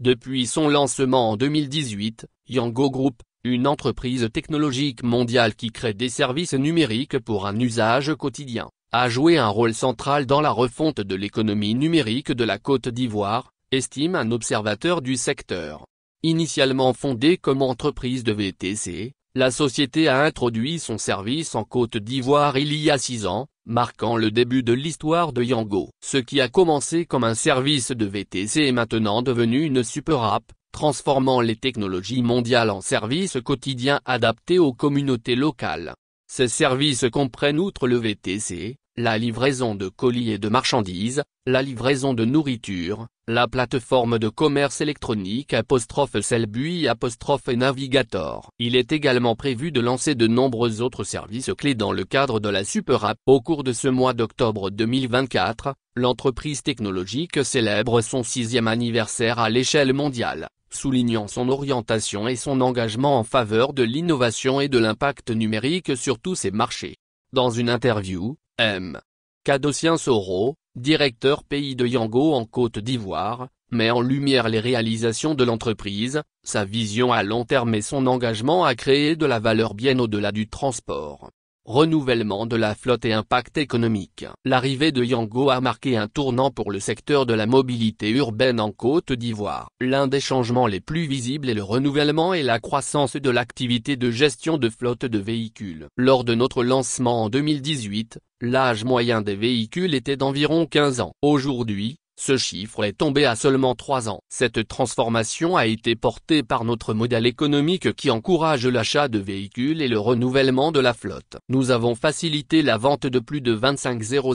Depuis son lancement en 2018, Yango Group, une entreprise technologique mondiale qui crée des services numériques pour un usage quotidien, a joué un rôle central dans la refonte de l'économie numérique de la Côte d'Ivoire, estime un observateur du secteur. Initialement fondée comme entreprise de VTC, la société a introduit son service en Côte d'Ivoire il y a 6 ans, marquant le début de l'histoire de Yango. Ce qui a commencé comme un service de VTC est maintenant devenu une super app, transformant les technologies mondiales en services quotidiens adaptés aux communautés locales. Ces services comprennent outre le VTC, la livraison de colis et de marchandises, la livraison de nourriture, la plateforme de commerce électronique /Selbui et Navigator. Il est également prévu de lancer de nombreux autres services clés dans le cadre de la Super App. Au cours de ce mois d'octobre 2024, l'entreprise technologique célèbre son 6e anniversaire à l'échelle mondiale, soulignant son orientation et son engagement en faveur de l'innovation et de l'impact numérique sur tous ses marchés. Dans une interview, M. Kadosien Soro, directeur pays de Yango en Côte d'Ivoire, met en lumière les réalisations de l'entreprise, sa vision à long terme et son engagement à créer de la valeur bien au-delà du transport. Renouvellement de la flotte et impact économique. L'arrivée de Yango a marqué un tournant pour le secteur de la mobilité urbaine en Côte d'Ivoire. L'un des changements les plus visibles est le renouvellement et la croissance de l'activité de gestion de flotte de véhicules. Lors de notre lancement en 2018, l'âge moyen des véhicules était d'environ 15 ans. Aujourd'hui, ce chiffre est tombé à seulement 3 ans. Cette transformation a été portée par notre modèle économique qui encourage l'achat de véhicules et le renouvellement de la flotte. Nous avons facilité la vente de plus de 25 000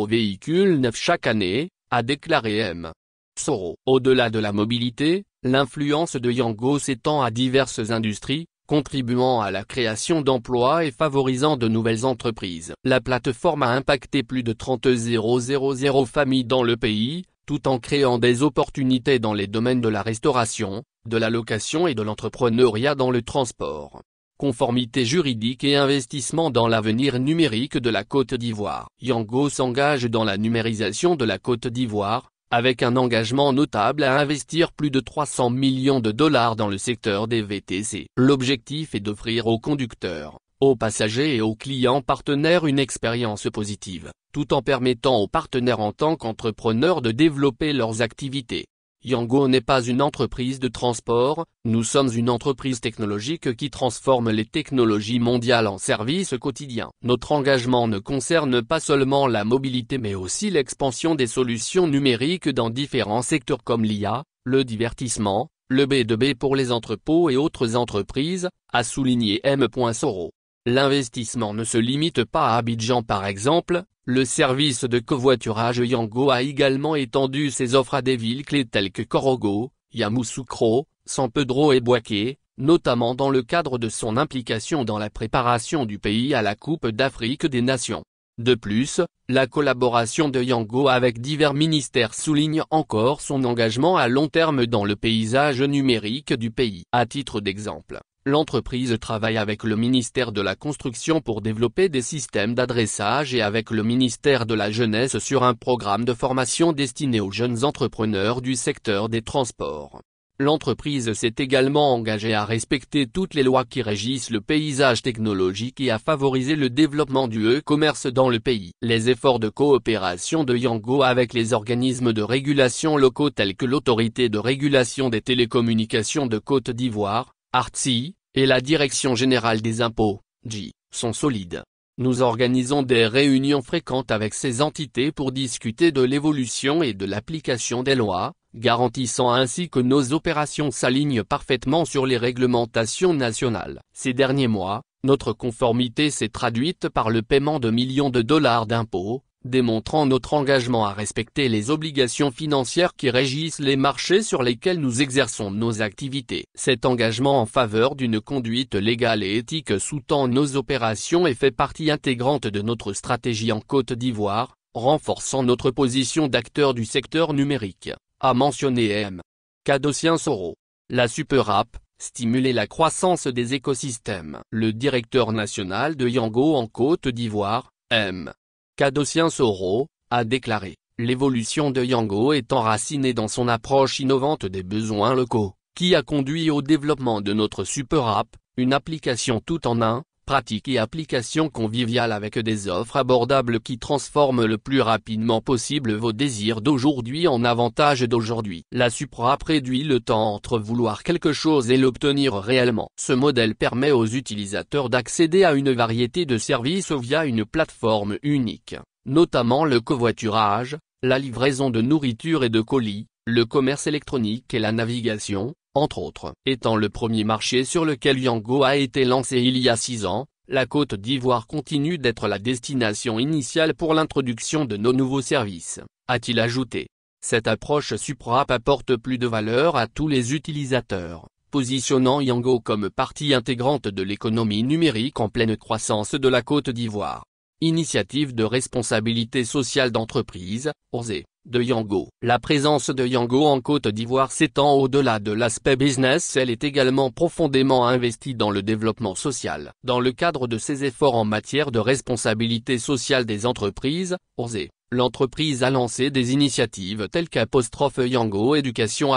véhicules neufs chaque année, a déclaré M. Soro. Au-delà de la mobilité, l'influence de Yango s'étend à diverses industries, contribuant à la création d'emplois et favorisant de nouvelles entreprises. La plateforme a impacté plus de 30 000 familles dans le pays, tout en créant des opportunités dans les domaines de la restauration, de la location et de l'entrepreneuriat dans le transport. Conformité juridique et investissement dans l'avenir numérique de la Côte d'Ivoire. Yango s'engage dans la numérisation de la Côte d'Ivoire, avec un engagement notable à investir plus de 300 millions de dollars dans le secteur des VTC. L'objectif est d'offrir aux conducteurs, aux passagers et aux clients partenaires une expérience positive, tout en permettant aux partenaires en tant qu'entrepreneurs de développer leurs activités. Yango n'est pas une entreprise de transport, nous sommes une entreprise technologique qui transforme les technologies mondiales en services quotidiens. Notre engagement ne concerne pas seulement la mobilité mais aussi l'expansion des solutions numériques dans différents secteurs comme l'IA, le divertissement, le B2B pour les entrepôts et autres entreprises, a souligné M. Soro. L'investissement ne se limite pas à Abidjan par exemple. Le service de covoiturage Yango a également étendu ses offres à des villes clés telles que Korogo, Yamoussoukro, San Pedro et Bouaké, notamment dans le cadre de son implication dans la préparation du pays à la Coupe d'Afrique des Nations. De plus, la collaboration de Yango avec divers ministères souligne encore son engagement à long terme dans le paysage numérique du pays. À titre d'exemple, l'entreprise travaille avec le ministère de la Construction pour développer des systèmes d'adressage et avec le ministère de la Jeunesse sur un programme de formation destiné aux jeunes entrepreneurs du secteur des transports. L'entreprise s'est également engagée à respecter toutes les lois qui régissent le paysage technologique et à favoriser le développement du e-commerce dans le pays. Les efforts de coopération de Yango avec les organismes de régulation locaux tels que l'Autorité de régulation des télécommunications de Côte d'Ivoire, ARTSI, et la Direction générale des impôts, DGI, sont solides. Nous organisons des réunions fréquentes avec ces entités pour discuter de l'évolution et de l'application des lois, garantissant ainsi que nos opérations s'alignent parfaitement sur les réglementations nationales. Ces derniers mois, notre conformité s'est traduite par le paiement de millions de dollars d'impôts, démontrant notre engagement à respecter les obligations financières qui régissent les marchés sur lesquels nous exerçons nos activités. Cet engagement en faveur d'une conduite légale et éthique sous-tend nos opérations et fait partie intégrante de notre stratégie en Côte d'Ivoire, renforçant notre position d'acteur du secteur numérique, a mentionné M. Kadosien Soro. La Super App, stimuler la croissance des écosystèmes. Le directeur national de Yango en Côte d'Ivoire, M. Kadosien Soro, a déclaré. L'évolution de Yango est enracinée dans son approche innovante des besoins locaux, qui a conduit au développement de notre Super App, une application tout en un, pratique et application conviviale avec des offres abordables qui transforment le plus rapidement possible vos désirs d'aujourd'hui en avantages d'aujourd'hui. La Super App réduit le temps entre vouloir quelque chose et l'obtenir réellement. Ce modèle permet aux utilisateurs d'accéder à une variété de services via une plateforme unique, notamment le covoiturage, la livraison de nourriture et de colis, le commerce électronique et la navigation, entre autres. Étant le premier marché sur lequel Yango a été lancé il y a 6 ans, la Côte d'Ivoire continue d'être la destination initiale pour l'introduction de nos nouveaux services, a-t-il ajouté. Cette approche Super App apporte plus de valeur à tous les utilisateurs, positionnant Yango comme partie intégrante de l'économie numérique en pleine croissance de la Côte d'Ivoire. Initiative de responsabilité sociale d'entreprise, ORSE, de Yango. La présence de Yango en Côte d'Ivoire s'étend au-delà de l'aspect business. Elle est également profondément investie dans le développement social. Dans le cadre de ses efforts en matière de responsabilité sociale des entreprises, ORSE, l'entreprise a lancé des initiatives telles qu'Yango Éducation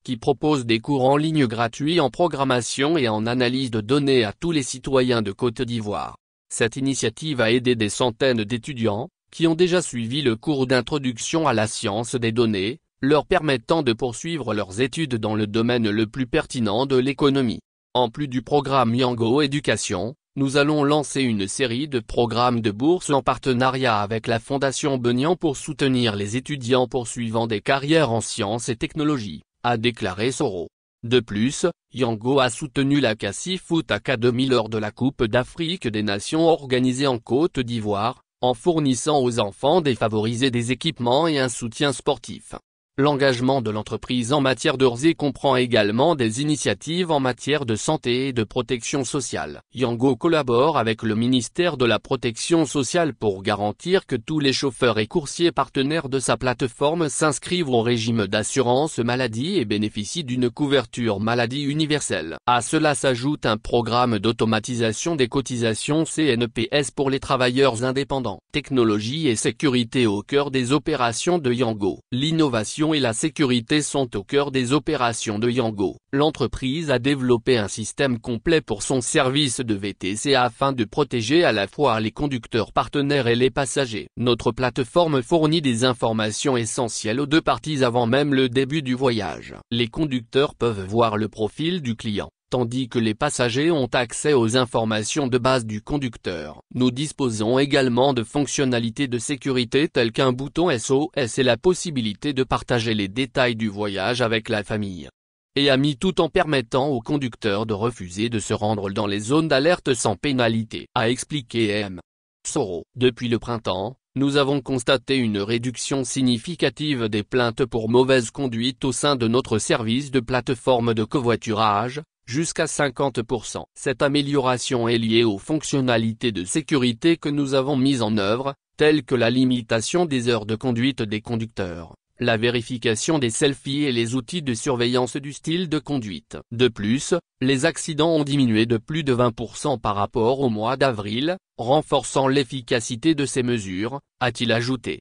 qui propose des cours en ligne gratuits en programmation et en analyse de données à tous les citoyens de Côte d'Ivoire. Cette initiative a aidé des centaines d'étudiants, qui ont déjà suivi le cours d'introduction à la science des données, leur permettant de poursuivre leurs études dans le domaine le plus pertinent de l'économie. En plus du programme Yango Éducation, nous allons lancer une série de programmes de bourse en partenariat avec la Fondation Benian pour soutenir les étudiants poursuivant des carrières en sciences et technologies, a déclaré Soro. De plus, Yango a soutenu la Cassie Foot Academy lors de la Coupe d'Afrique des Nations organisée en Côte d'Ivoire, en fournissant aux enfants défavorisés des équipements et un soutien sportif. L'engagement de l'entreprise en matière d'ORSE comprend également des initiatives en matière de santé et de protection sociale. Yango collabore avec le ministère de la Protection sociale pour garantir que tous les chauffeurs et coursiers partenaires de sa plateforme s'inscrivent au régime d'assurance maladie et bénéficient d'une couverture maladie universelle. À cela s'ajoute un programme d'automatisation des cotisations CNPS pour les travailleurs indépendants. Technologie et sécurité au cœur des opérations de Yango. L'innovation et la sécurité sont au cœur des opérations de Yango. L'entreprise a développé un système complet pour son service de VTC afin de protéger à la fois les conducteurs partenaires et les passagers. Notre plateforme fournit des informations essentielles aux deux parties avant même le début du voyage. Les conducteurs peuvent voir le profil du client, tandis que les passagers ont accès aux informations de base du conducteur. Nous disposons également de fonctionnalités de sécurité telles qu'un bouton SOS et la possibilité de partager les détails du voyage avec la famille et amis tout en permettant aux conducteurs de refuser de se rendre dans les zones d'alerte sans pénalité, a expliqué M. Soro. Depuis le printemps, nous avons constaté une réduction significative des plaintes pour mauvaise conduite au sein de notre service de plateforme de covoiturage, jusqu'à 50%. Cette amélioration est liée aux fonctionnalités de sécurité que nous avons mises en œuvre, telles que la limitation des heures de conduite des conducteurs, la vérification des selfies et les outils de surveillance du style de conduite. De plus, les accidents ont diminué de plus de 20% par rapport au mois d'avril, renforçant l'efficacité de ces mesures, a-t-il ajouté.